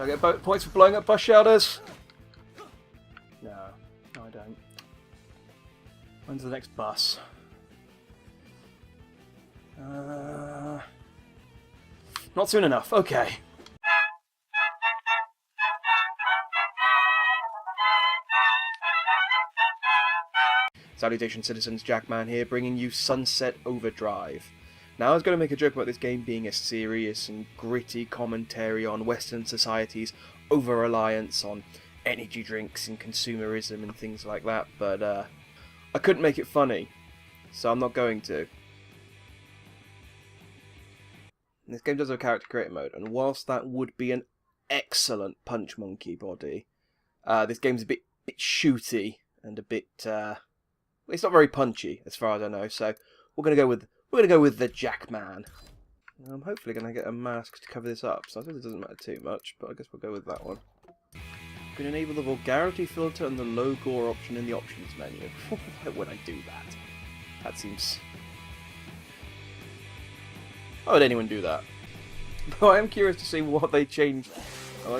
Do I get points for blowing up bus shelters? No. No, I don't. When's the next bus? Not soon enough. Okay. Salutations, citizens, Jackman here, bringing you Sunset Overdrive. Now, I was going to make a joke about this game being a serious and gritty commentary on Western society's over-reliance on energy drinks and consumerism and things like that, but I couldn't make it funny, so I'm not going to. This game does have a character creator mode, and whilst that would be an excellent Punch Monkey body, this game's a bit shooty and a bit. It's not very punchy, as far as I know. So we're gonna go with the Jackman. I'm hopefully gonna get a mask to cover this up. So I suppose it doesn't matter too much, but I guess we'll go with that one. You can enable the vulgarity filter and the low gore option in the options menu. Why would I do that? That seems. Why would anyone do that? But I am curious to see what they changed.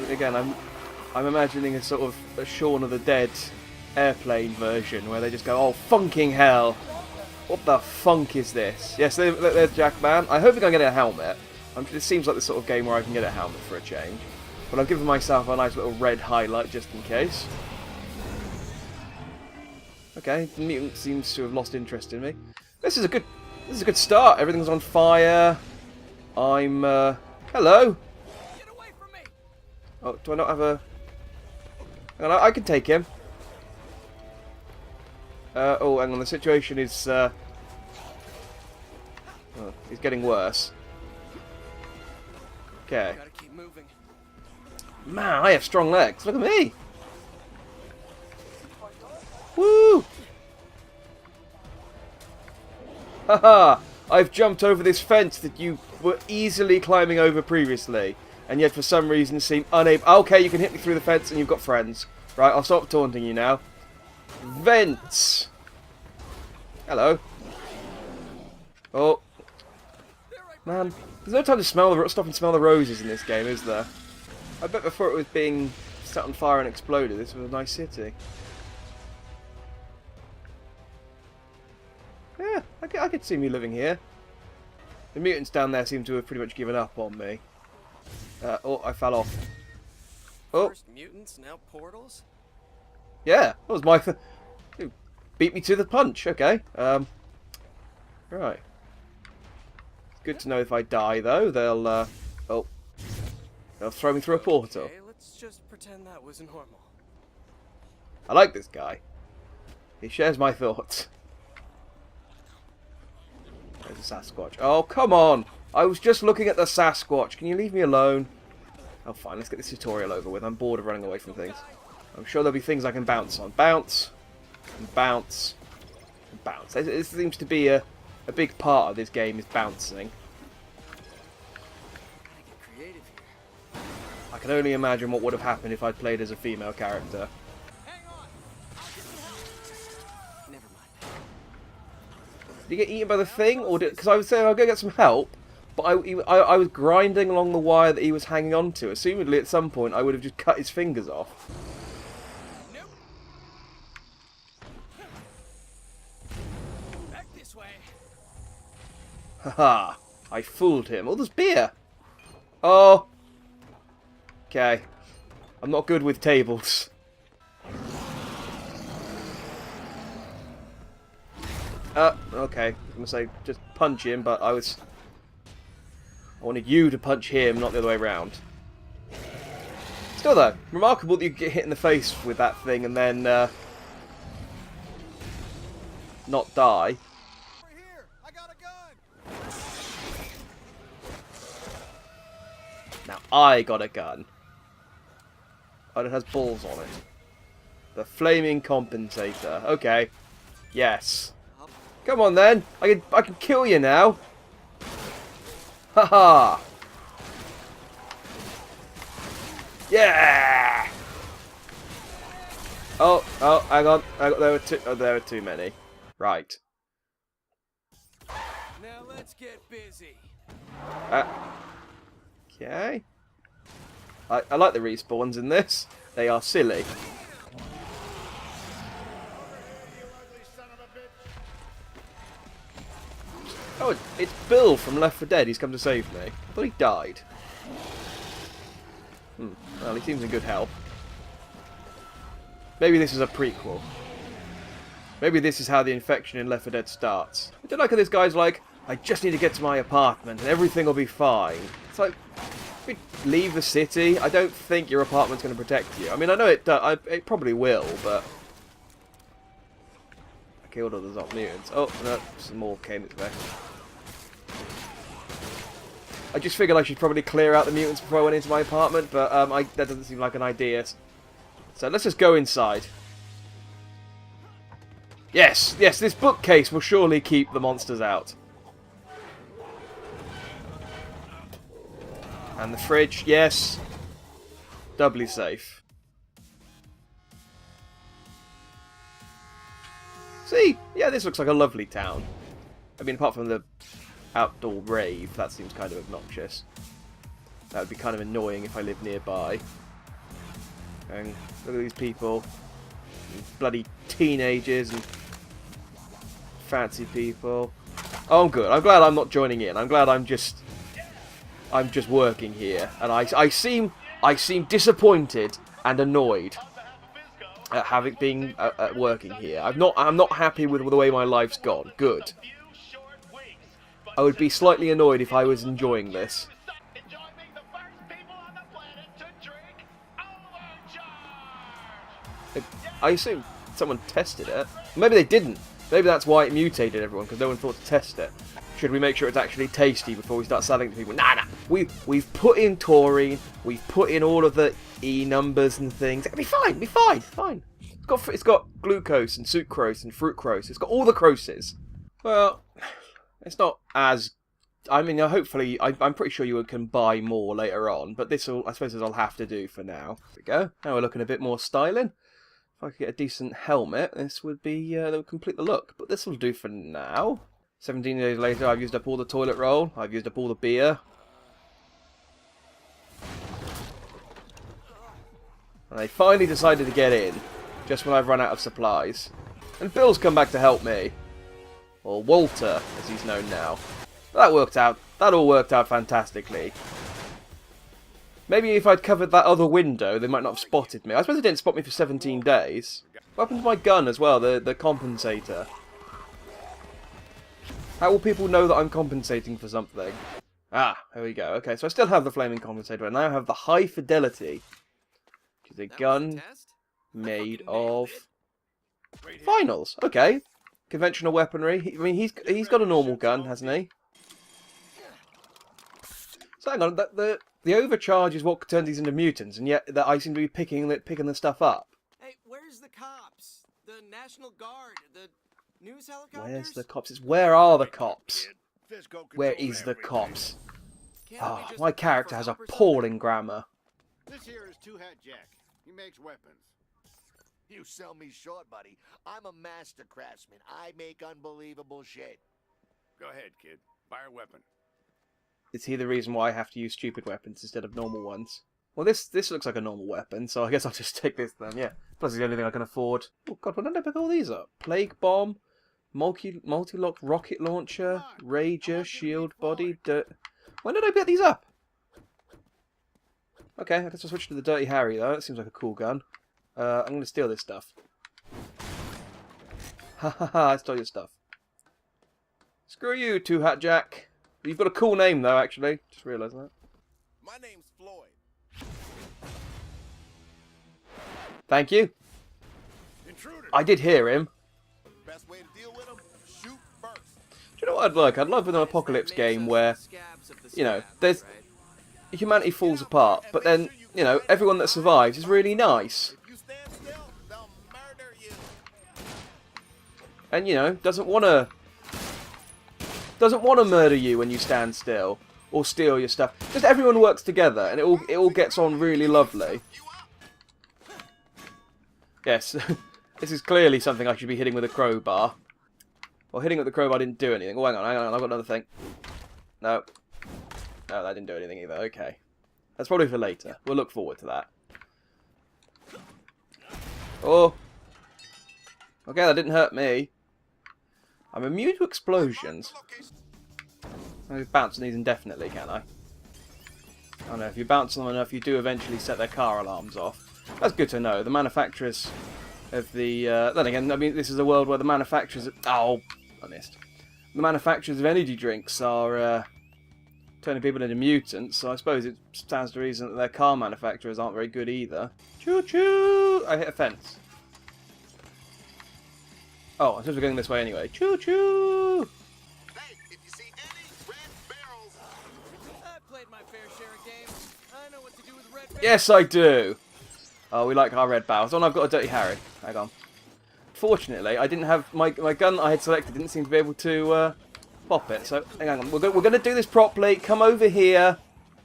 Again, I'm imagining a sort of a Shaun of the Dead airplane version where they just go, oh, funking hell. What the funk is this? Yes, there's Jackman. I hope you're going to get a helmet. It seems like the sort of game where I can get a helmet for a change. But I've given myself a nice little red highlight just in case. Okay, the mutant seems to have lost interest in me. This is a good start. Everything's on fire. I'm hello. Get away from me. Oh, do I not have a? Hang on, I can take him. Oh, hang on. The situation is it's getting worse. Okay. Gotta keep moving. Man, I have strong legs. Look at me. Woo! Haha! I've jumped over this fence that you were easily climbing over previously, and yet for some reason seem unable. Okay, you can hit me through the fence, and you've got friends. Right, I'll stop taunting you now. Vents. Hello. Oh, man, there's no time to stop and smell the roses in this game, is there? I bet before it was being set on fire and exploded, this was a nice city. Yeah, I could see me living here. The mutants down there seem to have pretty much given up on me. Oh, I fell off. Oh. First mutants, now portals? Yeah, that was my... Beat me to the punch, okay. Right. It's good to know if I die, though, they'll throw me through a portal. Okay, let's just pretend that was normal. I like this guy. He shares my thoughts. There's a Sasquatch. Oh, come on! I was just looking at the Sasquatch. Can you leave me alone? Oh, fine. Let's get this tutorial over with. I'm bored of running away from things. I'm sure there'll be things I can bounce on. Bounce. And bounce. And bounce. It seems to be a big part of this game is bouncing. Gotta get creative here. I can only imagine what would have happened if I'd played as a female character. Hang on. Never mind. Did he get eaten by the thing? Or because I was saying I'll go get some help, but I was grinding along the wire that he was hanging on to. Assumedly at some point I would have just cut his fingers off. Nope. Back this way. Haha, I fooled him. Oh, there's beer. Oh. Okay. I'm not good with tables. Okay. I was going to say just punch him, but I wanted you to punch him, not the other way around. Still though, remarkable that you get hit in the face with that thing and then not die. Over here. I got a gun. Now I got a gun. Oh, it has balls on it. The flaming compensator. Okay. Yes. Come on then. I can kill you now. Haha. Yeah. Oh, hang on. There were too many. Right. Now let's get busy. Okay. I like the respawns in this. They are silly. Oh, it's Bill from Left 4 Dead. He's come to save me. I thought he died. Well, he seems in good health. Maybe this is a prequel. Maybe this is how the infection in Left 4 Dead starts. I don't like how this guy's like, I just need to get to my apartment and everything will be fine. It's like, if we leave the city, I don't think your apartment's going to protect you. I mean, I know it it probably will, but... I killed all the zombie mutants. Oh, no, some more came its way. I just figured I should probably clear out the mutants before I went into my apartment, but that doesn't seem like an idea. So let's just go inside. Yes, yes, this bookcase will surely keep the monsters out. And the fridge, yes. Doubly safe. See, yeah, this looks like a lovely town. I mean, apart from the outdoor rave, that seems kind of obnoxious. That would be kind of annoying if I lived nearby. And look at these people. These bloody teenagers and fancy people. Oh, I'm good. I'm glad I'm not joining in. I'm glad I'm just working here. And I seem disappointed and annoyed at having working here. I'm not happy with the way my life's gone. Good. I would be slightly annoyed if I was enjoying this. I assume someone tested it. Maybe they didn't. Maybe that's why it mutated everyone, because no one thought to test it. Should we make sure it's actually tasty before we start selling it to people? Nah. We've put in taurine. We've put in all of the E numbers and things. It'll be fine. It's got glucose and sucrose and fructose. It's got all the croses. Well, it's not as... I mean, hopefully, I'm pretty sure you can buy more later on, but I suppose I'll have to do for now. There we go. Now we're looking a bit more styling. If I could get a decent helmet, this would be, that would complete the look. But this will do for now. 17 days later, I've used up all the toilet roll. I've used up all the beer. And they finally decided to get in, just when I've run out of supplies. And Bill's come back to help me. Or Walter, as he's known now. That worked out. That all worked out fantastically. Maybe if I'd covered that other window, they might not have spotted me. I suppose they didn't spot me for 17 days. What happened to my gun as well, the compensator? How will people know that I'm compensating for something? Ah, here we go. Okay, so I still have the flaming compensator, and now I have the high fidelity, which is a gun made of finals. Okay, conventional weaponry. I mean, he's got a normal gun, hasn't he? So hang on, the overcharge is what turns these into mutants, and yet that I seem to be picking the stuff up. Hey, where's the cops? The National Guard? The news helicopters? Where's the cops? Where are the cops? Where is the cops? Oh, my character has appalling grammar. This here is Two Hat Jack. He makes weapons. You sell me short, buddy. I'm a master craftsman. I make unbelievable shit. Go ahead, kid. Fire a weapon. Is he the reason why I have to use stupid weapons instead of normal ones? Well, this looks like a normal weapon, so I guess I'll just take this then, yeah. Plus it's the only thing I can afford. Oh god, why don't I pick all these up? Plague Bomb, Multi-Lock Rocket Launcher, Rager, Shield Body, Dirt... When did I pick these up? Okay, I guess I'll switch to the Dirty Harry though, that seems like a cool gun. I'm going to steal this stuff. Ha ha ha, I stole your stuff. Screw you, Two Hat Jack. You've got a cool name though, actually. Just realised that. My name's Floyd. Thank you. Intruder. I did hear him. Best way to deal with him, shoot first. Do you know what I'd like? I'd love an apocalypse game where, you know, there's humanity falls apart, but then, you know, everyone that survives is really nice. If you stand still, they'll murder you. And, you know, doesn't want to murder you when you stand still or steal your stuff. Just everyone works together and it all gets on really lovely. Yes, this is clearly something I should be hitting with a crowbar. Well, hitting with the crowbar didn't do anything. Oh, hang on, I've got another thing. No, that didn't do anything either. Okay. That's probably for later. We'll look forward to that. Oh. Okay, that didn't hurt me. I'm immune to explosions. I can bounce on these indefinitely, can I? I don't know, if you bounce on them enough, you do eventually set their car alarms off. That's good to know. The manufacturers of the... then again, I mean, this is a world where the manufacturers... Oh, I missed. The manufacturers of energy drinks are turning people into mutants, so I suppose it stands to reason that their car manufacturers aren't very good either. Choo-choo! I hit a fence. Oh, I suppose we're going this way anyway. Choo-choo! Hey, if you see any red barrels, I've played my fair share of games. I know what to do with red barrels. Yes, I do! Oh, we like our red barrels. Oh, and I've got a Dirty Harry. Hang on. Fortunately, I didn't have... My gun I had selected didn't seem to be able to pop it. So, hang on. We're going to do this properly. Come over here.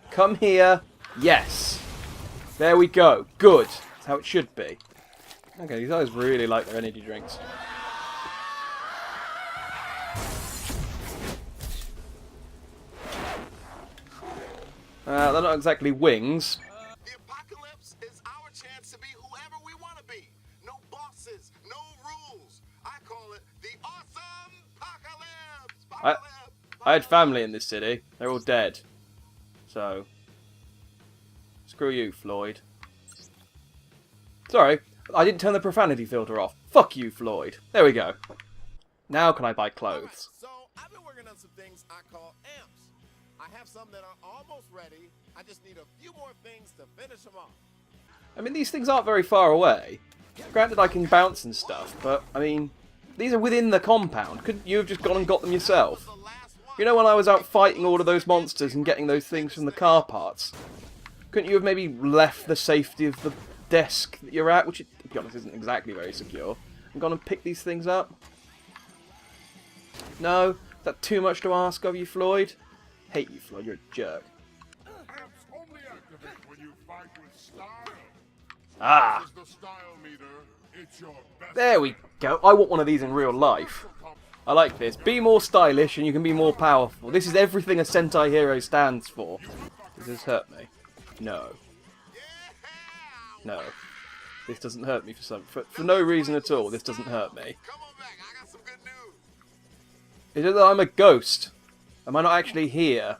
Come here. Yes. There we go. Good. That's how it should be. Okay, these guys really like their energy drinks. They're not exactly wings. the apocalypse is our chance to be whoever we want to be. No bosses, no rules. I call it the awesome apocalypse. I had family in this city. They're all dead. So, screw you, Floyd. Sorry, I didn't turn the profanity filter off. Fuck you, Floyd. There we go. Now can I buy clothes? So I've been working on some things I call amps. I have some that are almost ready. I just need a few more things to finish them off. I mean, these things aren't very far away. Granted, I can bounce and stuff, but, I mean, these are within the compound. Couldn't you have just gone and got them yourself? The last one. You know when I was out fighting all of those monsters and getting those things from the car parts? Couldn't you have maybe left the safety of the desk that you're at, which, to be honest, isn't exactly very secure, and gone and picked these things up? No? Is that too much to ask of you, Floyd? Hate you, Floyd. You're a jerk. Amps only activate when you fight with style. Ah! This is the style meter. It's your best. There we go. I want one of these in real life. I like this. Be more stylish and you can be more powerful. This is everything a Sentai hero stands for. Does this hurt me? No. No. This doesn't hurt me for no reason at all. This doesn't hurt me. Come on back. I got some good news. Is it that I'm a ghost? Am I not actually here?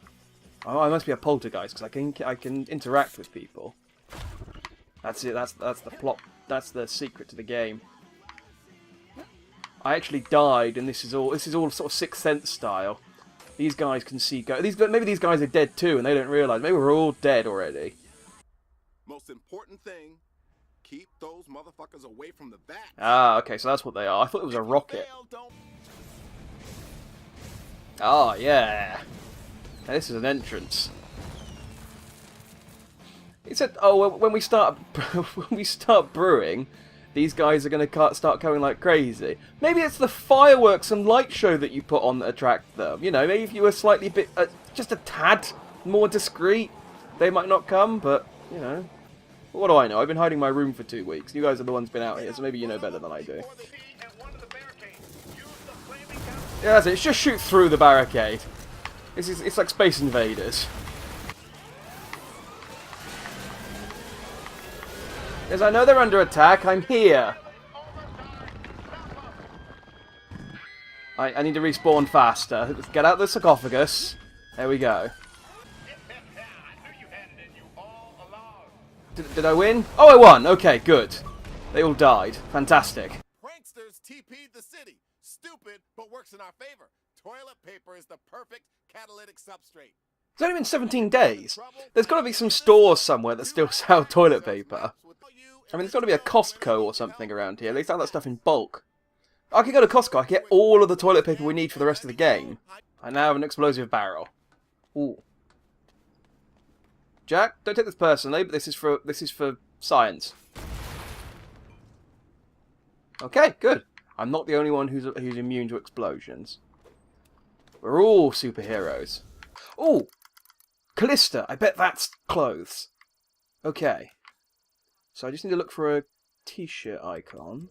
Oh, I must be a poltergeist because I can interact with people. That's it. That's the plot. That's the secret to the game. I actually died, and this is all sort of Sixth Sense style. These guys can see maybe these guys are dead too, and they don't realise. Maybe we're all dead already. Most important thing, keep those motherfuckers away from the bat. Ah, okay, so that's what they are. I thought it was a rocket. Fail, don't... Oh, yeah. Now, this is an entrance. It said, oh, well, when we start brewing, these guys are going to start going like crazy. Maybe it's the fireworks and light show that you put on that attract them. You know, maybe if you were slightly just a tad more discreet, they might not come, but, you know. What do I know? I've been hiding in my room for 2 weeks. You guys are the ones been out here, so maybe you know better than I do. Yeah, that's it. It's just shoot through the barricade. It's like Space Invaders. Yes, I know they're under attack. I'm here. I need to respawn faster. Let's get out the sarcophagus. There we go. Did I win? Oh, I won. Okay, good. They all died. Fantastic. Pranksters TP'd the city. Stupid, but works in our favor. Toilet paper is the perfect catalytic substrate. It's only been 17 days. There's got to be some stores somewhere that still sell toilet paper. I mean, there's got to be a Costco or something around here. They sell that stuff in bulk. I can go to Costco. I can get all of the toilet paper we need for the rest of the game. I now have an explosive barrel. Ooh. Jack, don't take this personally, but this is for science. Okay, good. I'm not the only one who's immune to explosions. We're all superheroes. Ooh! Callista! I bet that's clothes. Okay. So I just need to look for a t-shirt icon.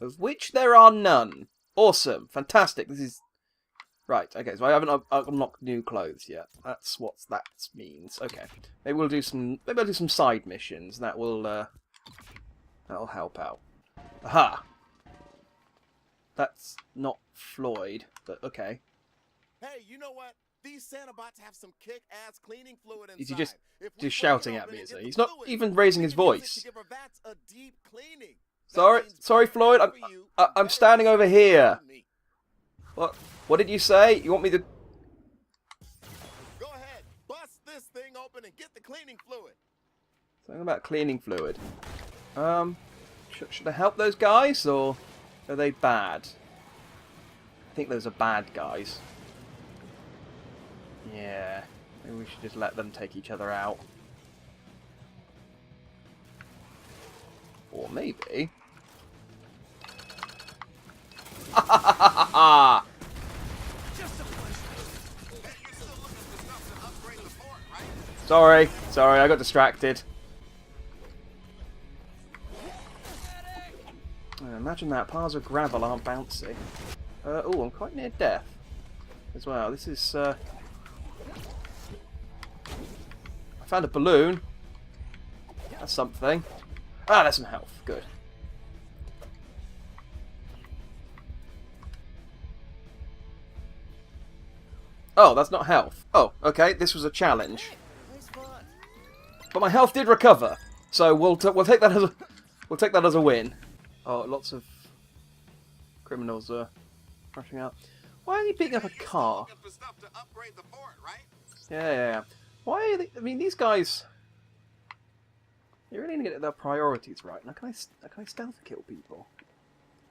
Of which there are none. Awesome. Fantastic. This is Right, okay, so I haven't unlocked new clothes yet. That's what that means. Okay. Maybe I'll do some side missions. That'll help out. Aha! That's not Floyd, but okay. Hey, you know what? These Santa-bots have some kick-ass cleaning fluid inside. Is he just If we break shouting it at open me, and is get he? the He's not fluid, even raising we his can use it voice. to give our vats a deep cleaning. That Sorry, means sorry, better Floyd. for you, I'm better standing over for here. me. What did you say? You want me to? Go ahead, bust this thing open and get the cleaning fluid. Something about cleaning fluid. Should I help those guys or are they bad? I think those are bad guys. Yeah, maybe we should just let them take each other out. Or maybe... Ha Sorry, I got distracted. Imagine that, piles of gravel aren't bouncy. Oh, I'm quite near death as well. This is... I found a balloon. That's something. Ah, that's some health. Good. Oh, that's not health. Oh, okay. This was a challenge. But my health did recover, so we'll take that as a win. Oh, lots of criminals are rushing out. Why are you beating up a car? Yeah. Why are they, I mean, these guys... They really need to get their priorities right. Now, can I stealth kill people?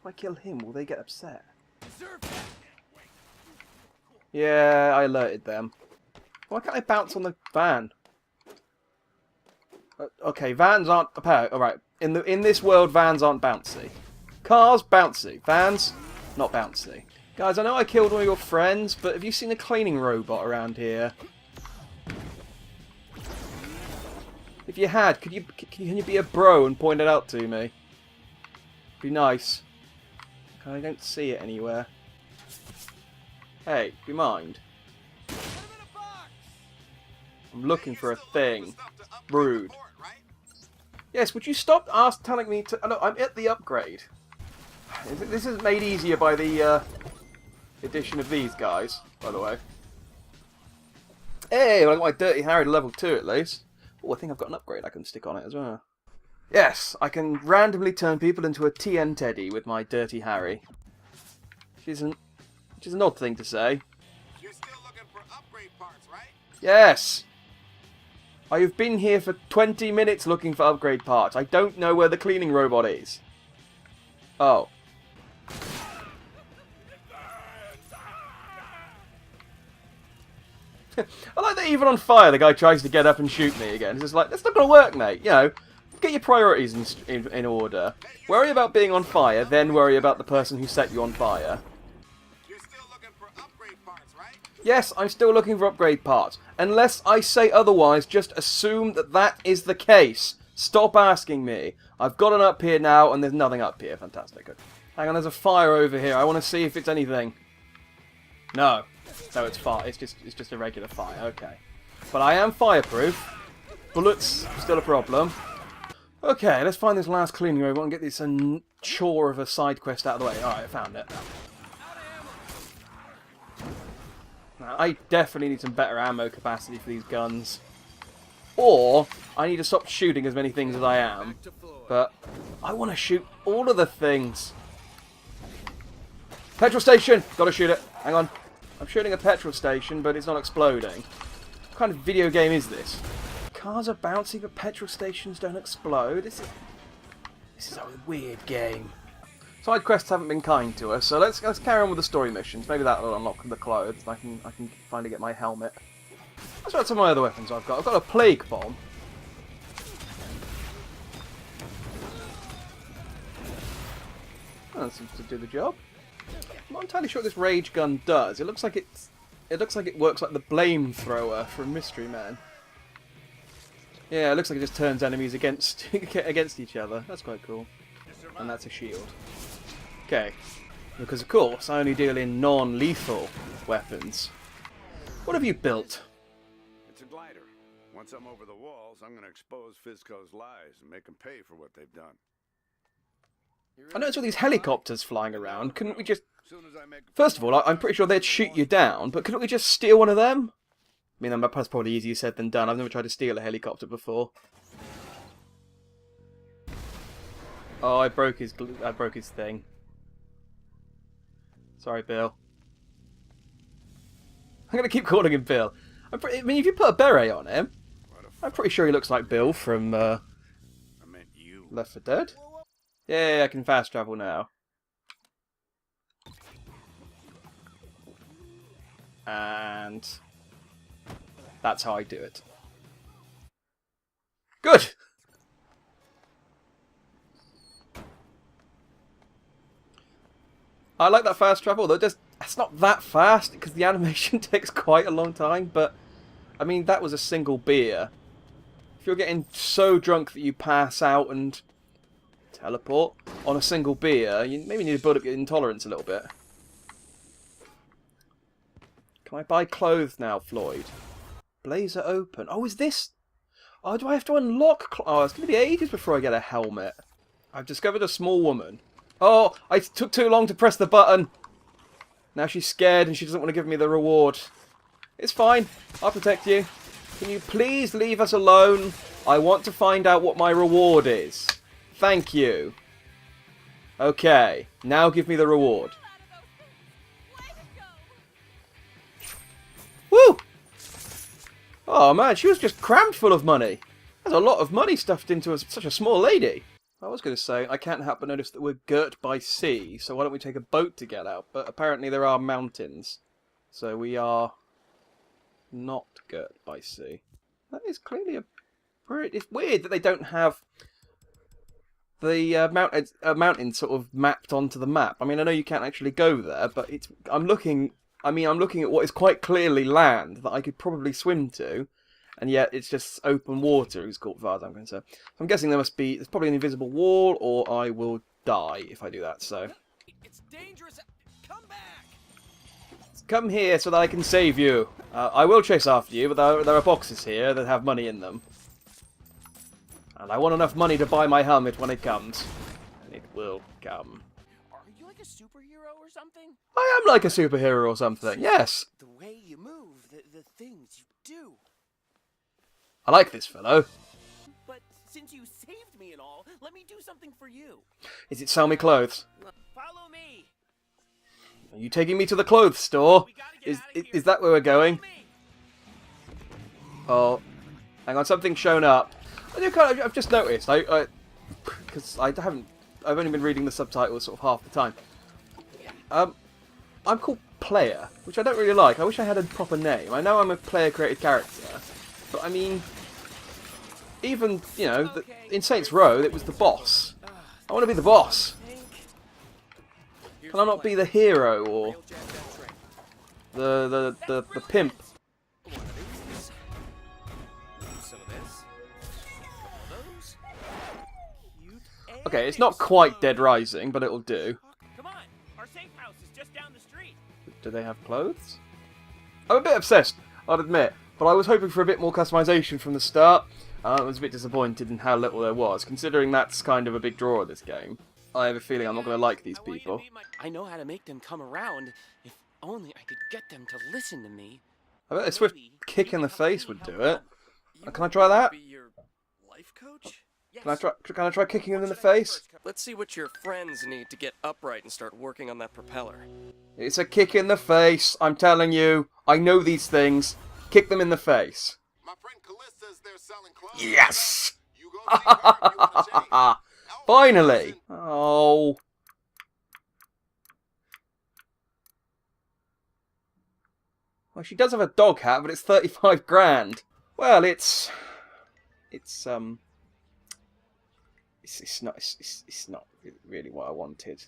If I kill him, will they get upset? Yeah, I alerted them. Why can't I bounce on the van? Okay, vans aren't... Alright, in this world, vans aren't bouncy. Cars, bouncy. Vans, not bouncy. Guys, I know I killed one of your friends, but have you seen a cleaning robot around here? If you had, can you be a bro and point it out to me? Be nice. I don't see it anywhere. Hey, do you mind? I'm looking for a thing. Rude. Yes, would you stop telling me to... No, I'm at the upgrade. This is made easier by the addition of these guys, by the way. Hey, I got my Dirty Harry to level 2 at least. Oh, I think I've got an upgrade I can stick on it as well. Yes, I can randomly turn people into a TN Teddy with my Dirty Harry. Which is an odd thing to say. You're still looking for upgrade parts, right? Yes! I've been here for 20 minutes looking for upgrade parts. I don't know where the cleaning robot is. Oh. I like that even on fire the guy tries to get up and shoot me again. It's just like, that's not going to work, mate. You know, get your priorities in order. Worry about being on fire, then worry about the person who set you on fire. You're still looking for upgrade parts, right? Yes, I'm still looking for upgrade parts. Unless I say otherwise, just assume that that is the case. Stop asking me. I've got an up here now, and there's nothing up here. Fantastic. Good. Hang on, there's a fire over here. I want to see if it's anything. No. No, it's fire. It's just a regular fire. Okay. But I am fireproof. Bullets still a problem. Okay, let's find this last cleaning robot and get this chore of a side quest out of the way. Alright, I found it. Now, I definitely need some better ammo capacity for these guns. Or, I need to stop shooting as many things as I am. But, I want to shoot all of the things. Petrol station! Gotta shoot it. Hang on. I'm shooting a petrol station, but it's not exploding. What kind of video game is this? Cars are bouncy, but petrol stations don't explode. This is a weird game. Side quests haven't been kind to us, so let's carry on with the story missions. Maybe that'll unlock the clothes. I can finally get my helmet. Let's try some of my other weapons I've got. I've got a plague bomb. That seems to do the job. I'm not entirely sure what this rage gun does. It looks like it works like the blame thrower from Mystery Man. Yeah, it looks like it just turns enemies against each other. That's quite cool. And that's a shield. Okay. Because, of course, I only deal in non-lethal weapons. What have you built? It's a glider. Once I'm over the walls, I'm going to expose Fizco's lies and make them pay for what they've done. I noticed all these helicopters flying around. Couldn't we just... Soon as I make First of all, I'm pretty sure they'd shoot you down, but couldn't we just steal one of them? I mean, that's probably easier said than done. I've never tried to steal a helicopter before. Oh, I broke his thing. Sorry, Bill. I'm going to keep calling him Bill. I mean, if you put a beret on him, I'm pretty sure he looks like Bill from I meant you. Left 4 Dead. Yeah, I can fast travel now. And that's how I do it. Good! I like that fast travel, though it's not that fast, because the animation takes quite a long time, but, I mean, that was a single beer. If you're getting so drunk that you pass out and teleport on a single beer, you maybe need to build up your intolerance a little bit. Can I buy clothes now, Floyd? Blazer open. Oh, is this... Oh, do I have to unlock... Oh, it's going to be ages before I get a helmet. I've discovered a small woman. Oh, I took too long to press the button. Now she's scared and she doesn't want to give me the reward. It's fine. I'll protect you. Can you please leave us alone? I want to find out what my reward is. Thank you. Okay, now give me the reward. Woo! Oh man, she was just crammed full of money. There's a lot of money stuffed into such a small lady. I was going to say, I can't help but notice that we're girt by sea, so why don't we take a boat to get out? But apparently there are mountains, so we are not girt by sea. That is clearly a... It's weird that they don't have the mountain sort of mapped onto the map. I mean, I know you can't actually go there, but it's... I'm looking at what is quite clearly land that I could probably swim to, and yet it's just open water as far as I'm concerned. So I'm guessing there's probably an invisible wall, or I will die if I do that, so... It's dangerous. Come back. Come here so that I can save you. I will chase after you, but there are boxes here that have money in them. And I want enough money to buy my helmet when it comes. And it will come. Are you like a superhero or something? I am like a superhero or something, yes. The way you move, the things you do. I like this fellow. But since you saved me and all, let me do something for you. Is it sell me clothes? Follow me. Are you taking me to the clothes store? We gotta get out of here. Is that where we're going? Follow me. Oh, hang on, something's shown up. I've just noticed. Because I've only been reading the subtitles sort of half the time. I'm called Player, which I don't really like. I wish I had a proper name. I know I'm a player-created character, but I mean, even in Saints Row, it was the boss. I want to be the boss. Can I not be the hero or the pimp? Okay, it's not quite Dead Rising, but it'll do. Come on, our safe house is just down the street. Do they have clothes? I'm a bit obsessed, I'll admit, but I was hoping for a bit more customization from the start. I was a bit disappointed in how little there was, considering that's kind of a big draw of this game. I have a feeling I'm not going to like these people. I know how to make them come around. If only I could get them to listen to me. I bet a swift kick in the face would do it. Can I try that? Be your life coach? Can I try kicking him in the face? Let's see what your friends need to get upright and start working on that propeller. It's a kick in the face, I'm telling you. I know these things. Kick them in the face. My friend Callista's there selling clothes. Yes! You go see her if you want to change. Finally! Oh. Well, she does have a dog hat, but it's 35 grand. Well, it's not really what I wanted.